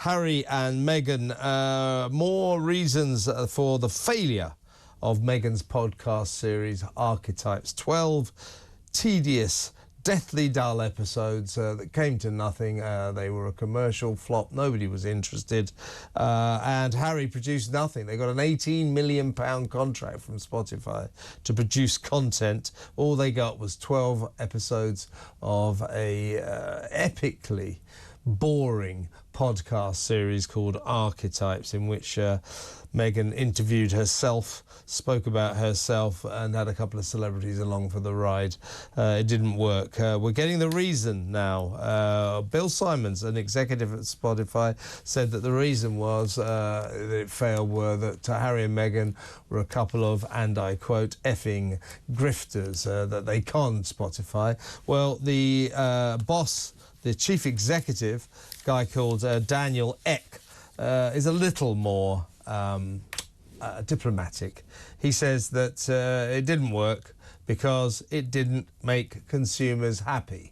Harry and Meghan. More reasons for the failure of Meghan's podcast series, Archetypes. 12 tedious, deathly dull episodes that came to nothing. They were a commercial flop. Nobody was interested. And Harry produced nothing. They got an £18 million contract from Spotify to produce content. All they got was 12 episodes of a epically boring podcast series called Archetypes, in which Meghan interviewed herself, spoke about herself, and had a couple of celebrities along for the ride. It didn't work. We're getting the reason now. Bill Simons, an executive at Spotify, said that the reason was that it failed were that Harry and Meghan were a couple of, and I quote, effing grifters, that they conned Spotify. Well, the boss, the chief executive, guy called Daniel Ek, is a little more diplomatic. He says that it didn't work because it didn't make consumers happy.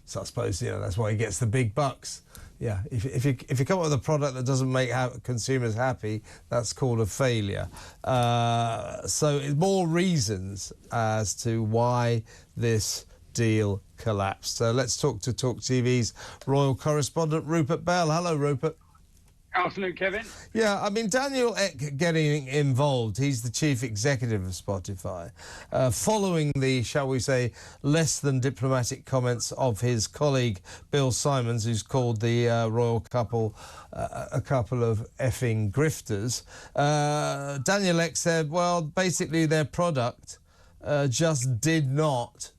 So I suppose, that's why he gets the big bucks. Yeah, if you come up with a product that doesn't make consumers happy, that's called a failure. So it's more reasons as to why this deal collapsed. So let's talk to TalkTV's royal correspondent, Rupert Bell. Hello, Rupert. Afternoon, Kevin. Yeah, I mean, Daniel Ek getting involved, he's the chief executive of Spotify, following the, shall we say, less than diplomatic comments of his colleague Bill Simons, who's called the royal couple a couple of effing grifters. Daniel Ek said, well, basically their product just did not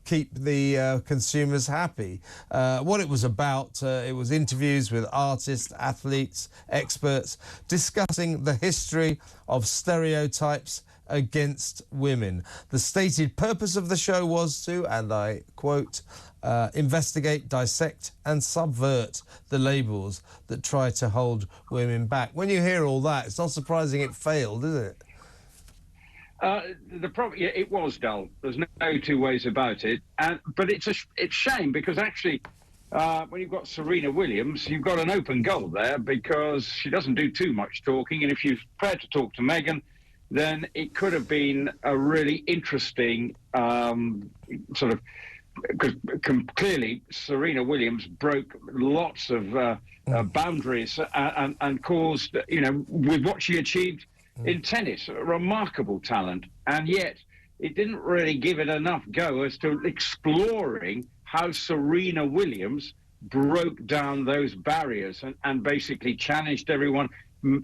keep the consumers happy. What it was about, it was interviews with artists, athletes, experts, discussing the history of stereotypes against women. The stated purpose of the show was to, and I quote, investigate, dissect and subvert the labels that try to hold women back. When you hear all that, it's not surprising it failed, is it? The problem, yeah, it was dull. There's no two ways about it. But it's shame because actually, when you've got Serena Williams, you've got an open goal there because she doesn't do too much talking. And if you're prepared to talk to Meghan, then it could have been a really interesting sort of, because clearly Serena Williams broke lots of boundaries and caused, with what she achieved in tennis, a remarkable talent, and yet it didn't really give it enough go as to exploring how Serena Williams broke down those barriers and basically challenged everyone,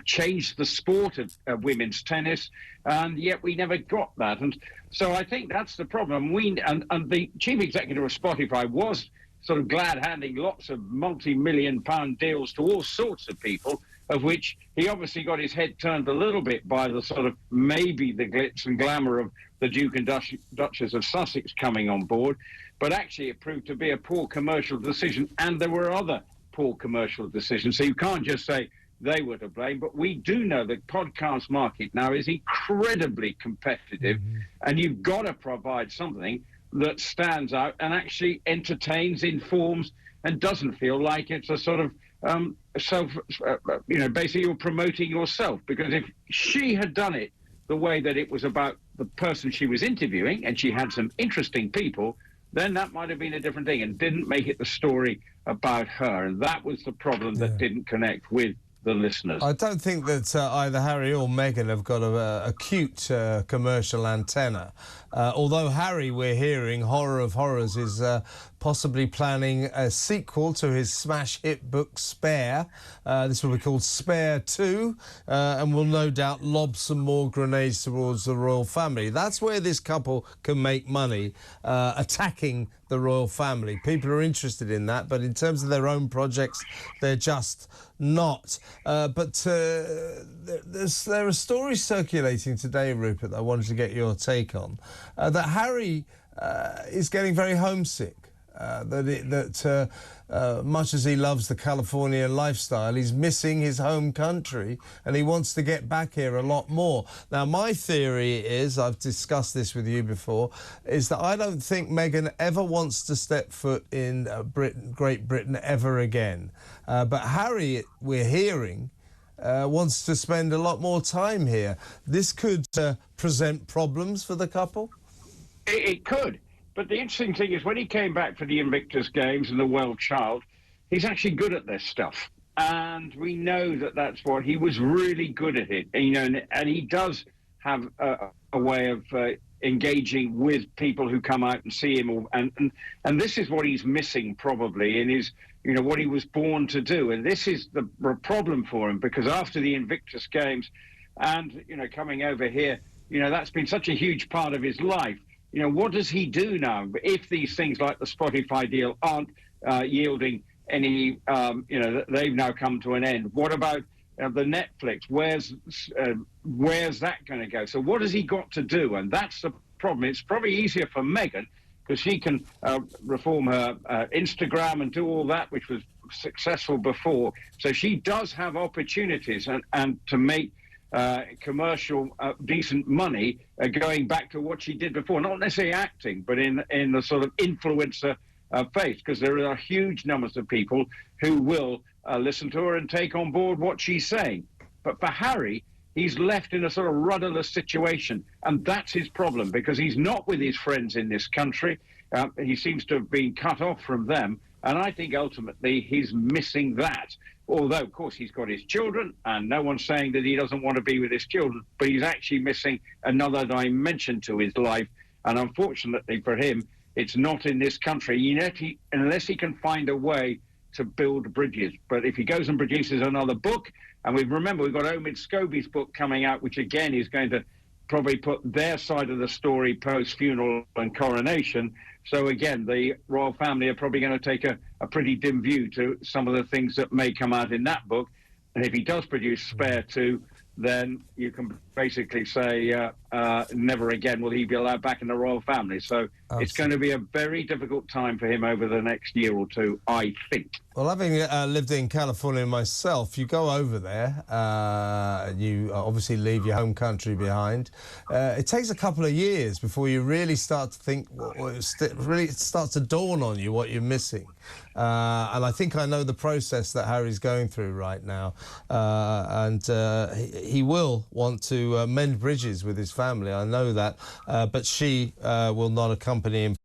changed the sport of women's tennis, and yet we never got that. And so I think that's the problem. And the chief executive of Spotify was sort of glad-handing lots of multi-million-pound deals to all sorts of people, of which he obviously got his head turned a little bit by the sort of maybe the glitz and glamour of the Duke and Duchess of Sussex coming on board. But actually it proved to be a poor commercial decision, and there were other poor commercial decisions. So you can't just say they were to blame, but we do know the podcast market now is incredibly competitive, and you've got to provide something that stands out and actually entertains, informs, and doesn't feel like it's a sort of basically you're promoting yourself. Because if she had done it the way that it was about the person she was interviewing, and she had some interesting people, then that might have been a different thing, and didn't make it the story about her. And that was the problem that didn't connect with the listeners. I don't think that either Harry or Meghan have got a acute commercial antenna. Although Harry, we're hearing, horror of horrors, is possibly planning a sequel to his smash hit book Spare. This will be called Spare 2, and will no doubt lob some more grenades towards the royal family. That's where this couple can make money, attacking the royal family. People are interested in that, but in terms of their own projects, they're just not. But there are stories circulating today, Rupert, that I wanted to get your take on, that Harry is getting very homesick. much as he loves the Californian lifestyle, he's missing his home country and he wants to get back here a lot more. Now, my theory is, I've discussed this with you before, is that I don't think Meghan ever wants to step foot in Great Britain ever again. But Harry, we're hearing, wants to spend a lot more time here. This could present problems for the couple? It could. But the interesting thing is when he came back for the Invictus Games and the World Child, he's actually good at this stuff. And we know that that's what he was really good at it. And, and he does have a way of engaging with people who come out and see him. And this is what he's missing probably in his, what he was born to do. And this is the problem for him, because after the Invictus Games and, coming over here, that's been such a huge part of his life. What does he do now if these things like the Spotify deal aren't yielding any, they've now come to an end? What about the Netflix? Where's that going to go? So what has he got to do? And that's the problem. It's probably easier for Meghan because she can reform her Instagram and do all that, which was successful before. So she does have opportunities and to make commercial decent money going back to what she did before, not necessarily acting, but in the sort of influencer phase, because there are huge numbers of people who will listen to her and take on board what she's saying. But for Harry, he's left in a sort of rudderless situation, and that's his problem, because he's not with his friends in this country. He seems to have been cut off from them, and I think ultimately he's missing that. Although, of course, he's got his children, and no one's saying that he doesn't want to be with his children, but he's actually missing another dimension to his life. And unfortunately for him, it's not in this country, unless he can find a way to build bridges. But if he goes and produces another book, and we've got Omid Scobie's book coming out, which again is going to probably put their side of the story post-funeral and coronation. So again, the royal family are probably going to take a pretty dim view to some of the things that may come out in that book. And if he does produce Spare 2, then you can basically say never again will he be allowed back in the royal family. So it's going to be a very difficult time for him over the next year or two, I think. Well, having lived in California myself, you go over there, you obviously leave your home country behind. It takes a couple of years before you really start to think, really starts to dawn on you what you're missing. And I think I know the process that Harry's going through right now. And he will want to mend bridges with his family, I know that. But she will not accompany him